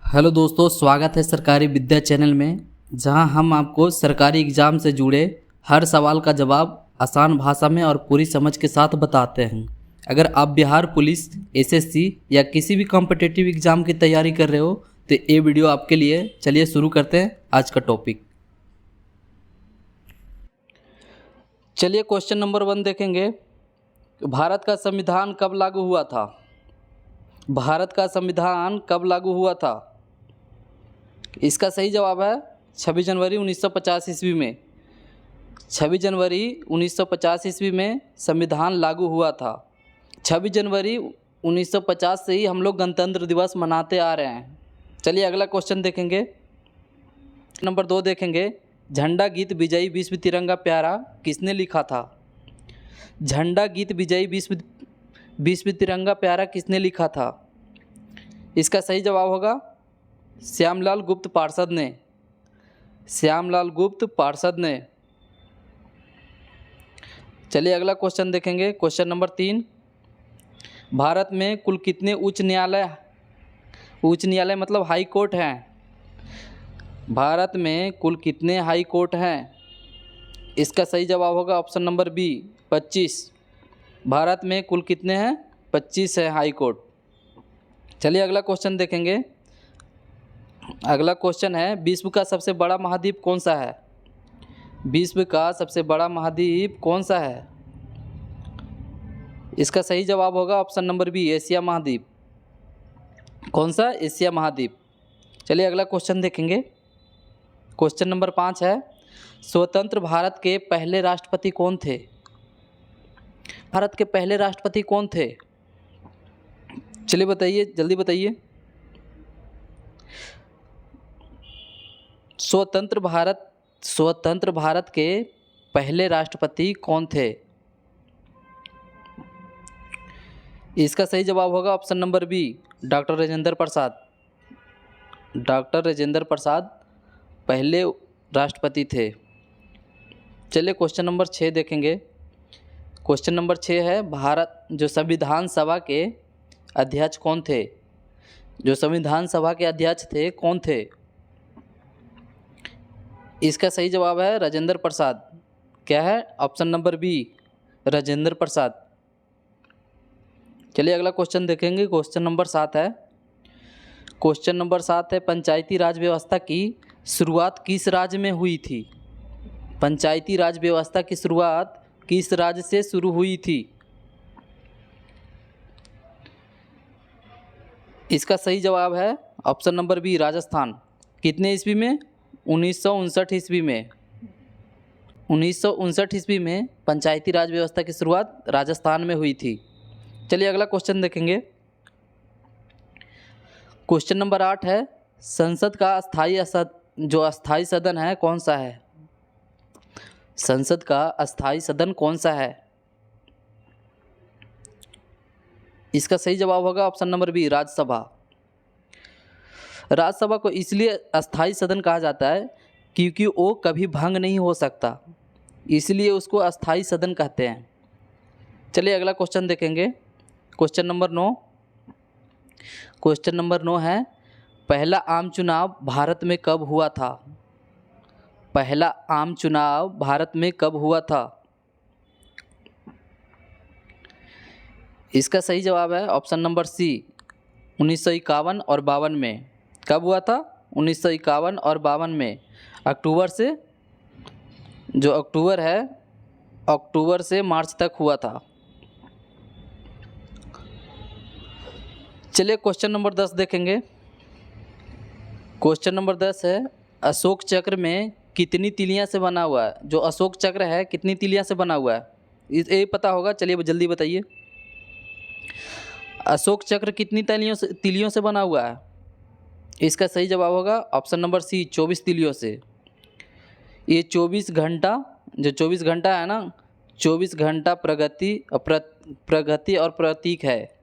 Hello दोस्तों, स्वागत है सरकारी विद्या चैनल में, जहां हम आपको सरकारी एग्ज़ाम से जुड़े हर सवाल का जवाब आसान भाषा में और पूरी समझ के साथ बताते हैं। अगर आप बिहार पुलिस, एसएससी या किसी भी कॉम्पिटिटिव एग्ज़ाम की तैयारी कर रहे हो तो ये वीडियो आपके लिए। चलिए शुरू करते हैं आज का टॉपिक। चलिए क्वेश्चन नंबर 1 देखेंगे। भारत का संविधान कब लागू हुआ था? भारत का संविधान कब लागू हुआ था? इसका सही जवाब है 26 जनवरी 1950 ईस्वी में। 26 जनवरी 1950 ईस्वी में संविधान लागू हुआ था। 26 जनवरी 1950 से ही हम लोग गणतंत्र दिवस मनाते आ रहे हैं। चलिए अगला क्वेश्चन देखेंगे। नंबर 2 देखेंगे। झंडा गीत विजयी विश्व तिरंगा प्यारा किसने लिखा था? झंडा गीत विजयी विश्व तिरंगा प्यारा किसने लिखा था? इसका सही जवाब होगा श्यामलाल गुप्त पार्षद ने। श्यामलाल गुप्त पार्षद ने। चलिए अगला क्वेश्चन देखेंगे। Question number 3। भारत में कुल कितने उच्च न्यायालय मतलब हाई कोर्ट हैं? भारत में कुल कितने हाई कोर्ट हैं? इसका सही जवाब होगा ऑप्शन नंबर बी 25। भारत में कुल कितने हैं? 25 है हाई कोर्ट। चलिए अगला क्वेश्चन देखेंगे। अगला क्वेश्चन है, विश्व का सबसे बड़ा महाद्वीप कौन सा है? विश्व का सबसे बड़ा महाद्वीप कौन सा है? इसका सही जवाब होगा ऑप्शन नंबर बी एशिया महाद्वीप। कौन सा? एशिया महाद्वीप। चलिए अगला क्वेश्चन देखेंगे। क्वेश्चन नंबर 5 है, स्वतंत्र भारत के पहले राष्ट्रपति कौन थे? भारत के पहले राष्ट्रपति कौन थे? चलिए बताइए, जल्दी बताइए। स्वतंत्र भारत के पहले राष्ट्रपति कौन थे? इसका सही जवाब होगा option number B doctor Rajendra Prasad. Doctor Rajendra Prasad पहले राष्ट्रपति थे। चलिए क्वेश्चन नंबर 6 देखेंगे। क्वेश्चन नंबर 6 है, भारत जो संविधान सभा के अध्यक्ष कौन थे? जो संविधान सभा के अध्यक्ष थे कौन थे? इसका सही जवाब है राजेंद्र प्रसाद। क्या है? Option number B Rajendra Prasad. चलिए अगला क्वेश्चन देखेंगे। क्वेश्चन नंबर 7 है। क्वेश्चन नंबर 7 है, पंचायती राज व्यवस्था की शुरुआत किस राज्य में हुई थी? पंचायती राज व्यवस्था की शुरुआत किस राज्य से शुरू हुई थी? इसका सही जवाब है ऑप्शन नंबर बी राजस्थान। कितने ईस्वी में? 1959 ईस्वी में। 1959 ईस्वी में पंचायती राज व्यवस्था की शुरुआत राजस्थान में हुई थी। चलिए अगला क्वेश्चन देखेंगे। क्वेश्चन नंबर 8 है, संसद का अस्थाई सदन है कौन सा है? संसद का अस्थाई सदन कौन सा है? इसका सही जवाब होगा option number B Rajya Sabha. Rajya Sabha को इसलिए अस्थाई सदन कहा जाता है क्योंकि वो कभी भंग नहीं हो सकता, इसलिए उसको अस्थाई सदन कहते हैं। चलिए अगला क्वेश्चन देखेंगे। Question number 9। क्वेश्चन नंबर 9 है, पहला आम चुनाव भारत में कब हुआ था? पहला आम चुनाव भारत में कब हुआ था? इसका सही जवाब है ऑप्शन नंबर सी 1951 और 52 में। कब हुआ था? 1951 और 52 में। अक्टूबर से, जो अक्टूबर है, अक्टूबर से मार्च तक हुआ था। चलिए क्वेश्चन नंबर 10 देखेंगे। क्वेश्चन नंबर 10 है, अशोक चक्र में कितनी तीलियां से बना हुआ है? जो अशोक चक्र है कितनी तीलियां से बना हुआ है? ये पता होगा, चलिए जल्दी बताइए। अशोक चक्र कितनी तीलियों से बना हुआ है? इसका सही जवाब होगा ऑप्शन नंबर सी 24 तीलियों से। ये 24 घंटा, जो 24 घंटा है ना, 24 घंटा प्रगति और प्रतीक है।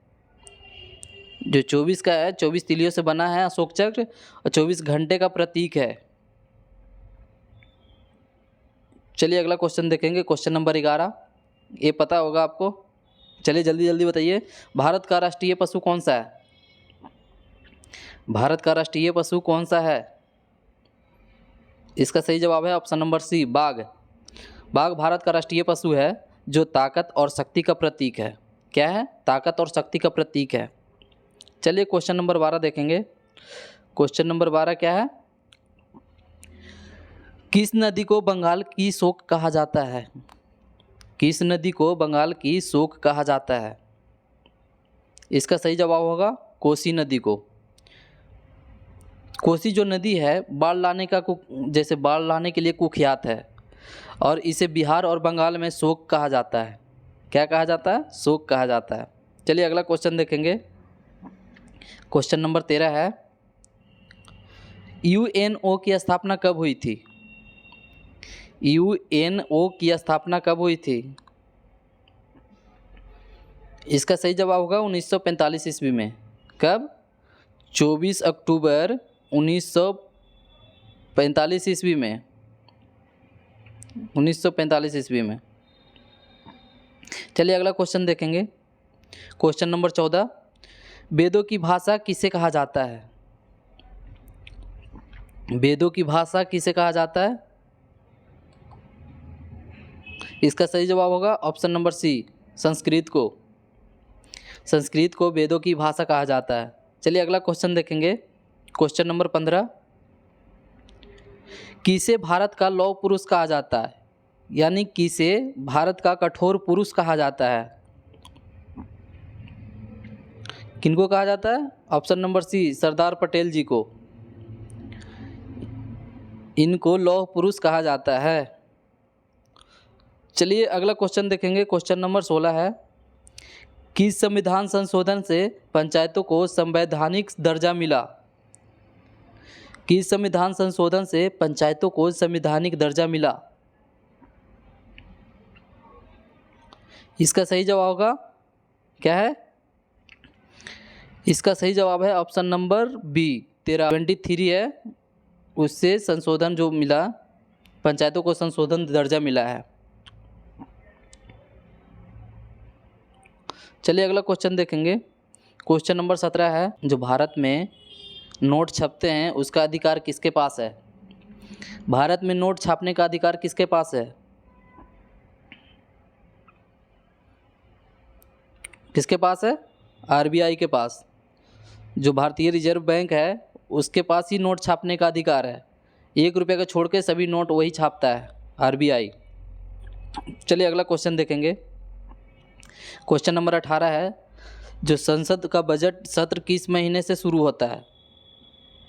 जो 24 का है, 24 तीलियों से बना है अशोक चक्र और 24 घंटे का प्रतीक है। चलिए अगला क्वेश्चन देखेंगे। Question number 11। ये पता होगा आपको, चलिए जल्दी जल्दी बताइए। भारत का राष्ट्रीय पशु कौन सा है? भारत का राष्ट्रीय पशु कौन सा है? इसका सही जवाब है ऑप्शन नंबर सी, बाघ। बाघ भारत का राष्ट्रीय पशु है जो ताकत और शक्ति का प्रतीक है। क्या है? ताकत और शक्ति का प्रतीक है। चलिए क्वेश्चन नंबर 12 देखेंगे। क्वेश्चन नंबर 12 क्या है? किस नदी को बंगाल की शोक कहा जाता है? किस नदी को बंगाल की शोक कहा जाता है? इसका सही जवाब होगा कोसी नदी को। कोसी जो नदी है बाढ़ लाने का जैसे बाढ़ लाने के लिए कुख्यात है और इसे बिहार और बंगाल में शोक कहा जाता है। क्या कहा जाता है? शोक कहा जाता है। चलिए अगला क्वेश्चन देखेंगे। क्वेश्चन नंबर 13 है, यूएनओ की स्थापना कब हुई थी? यूएनओ की स्थापना कब हुई थी? इसका सही जवाब होगा 1945 ईस्वी में। कब? 24 अक्टूबर 1945 ईस्वी में। 1945 ईस्वी में। चलिए अगला क्वेश्चन देखेंगे। क्वेश्चन नंबर 14, वेदों की भाषा किसे कहा जाता है? वेदों की भाषा किसे कहा जाता है? इसका सही जवाब होगा ऑप्शन नंबर सी, संस्कृत को। संस्कृत को वेदों की भाषा कहा जाता है। चलिए अगला क्वेश्चन देखेंगे। क्वेश्चन नंबर 15, किसे भारत का लौह पुरुष कहा जाता है? यानी किसे भारत का कठोर पुरुष कहा जाता है? किनको कहा जाता है? Option number C, Sardar Patel जी को। इनको लौह पुरुष कहा जाता है। चलिए अगला क्वेश्चन देखेंगे। क्वेश्चन नंबर 16 है, किस संविधान संशोधन से पंचायतों को संवैधानिक दर्जा मिला? किस संविधान संशोधन से पंचायतों को संवैधानिक दर्जा मिला? इसका सही जवाब होगा क्या है? इसका सही जवाब है ऑप्शन नंबर बी, 23 है, उससे संशोधन जो मिला, पंचायतों को संशोधन दर्जा मिला है। चलिए अगला क्वेश्चन देखेंगे। क्वेश्चन नंबर 17 है, जो भारत में नोट छपते हैं उसका अधिकार किसके पास है? भारत में नोट छापने का अधिकार किसके पास है? किसके पास है? आरबीआई के पास। जो भारतीय रिजर्व बैंक है उसके पास ही नोट छापने का अधिकार है। 1 रुपये का छोड़ के सभी नोट वही छापता है, आरबीआई। चलिए अगला क्वेश्चन देखेंगे। क्वेश्चन नंबर 18 है, जो संसद का बजट सत्र किस महीने से शुरू होता है?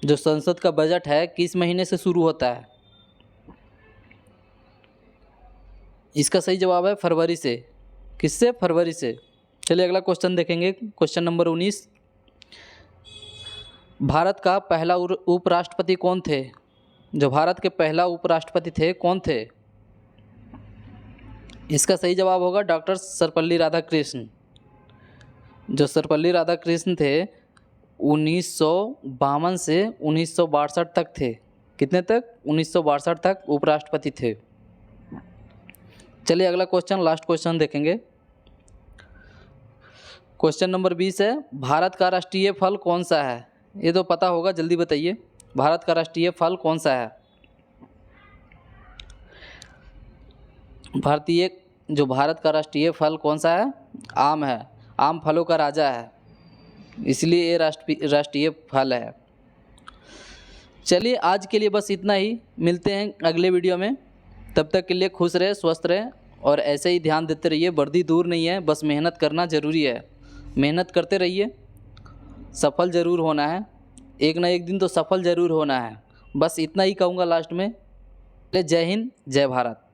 जो संसद का बजट है किस महीने से शुरू होता है? इसका सही जवाब है फरवरी से। किससे? फरवरी से। चलिए अगला क्वेश्चन देखेंगे। क्वेश्चन नंबर 19, भारत का पहला उपराष्ट्रपति कौन थे? जो भारत के पहला उपराष्ट्रपति थे कौन थे? इसका सही जवाब होगा डॉक्टर सर्वपल्ली राधाकृष्ण। जो सर्वपल्ली राधाकृष्ण थे 1952 से 1962 तक थे। कितने तक? 1962 तक उपराष्ट्रपति थे। चलिए अगला क्वेश्चन, लास्ट क्वेश्चन देखेंगे। क्वेश्चन नंबर 20 है, भारत का राष्ट्रीय फल कौन सा है? ये तो पता होगा, जल्दी बताइए। भारत का राष्ट्रीय फल कौन सा है? भारत का राष्ट्रीय फल कौन सा है? आम है। आम फलों का राजा है, इसलिए ये राष्ट्रीय फल है। चलिए आज के लिए बस इतना ही। मिलते हैं अगले वीडियो में। तब तक के लिए खुश रहे, स्वस्थ रहे और ऐसे ही ध्यान देते रहिए। वर्दी दूर नहीं है, बस मेहनत करना ज़रूरी है। मेहनत करते रहिए, सफल ज़रूर होना है। एक ना एक दिन तो सफल ज़रूर होना है। बस इतना ही कहूँगा लास्ट में। जय हिंद, जय भारत।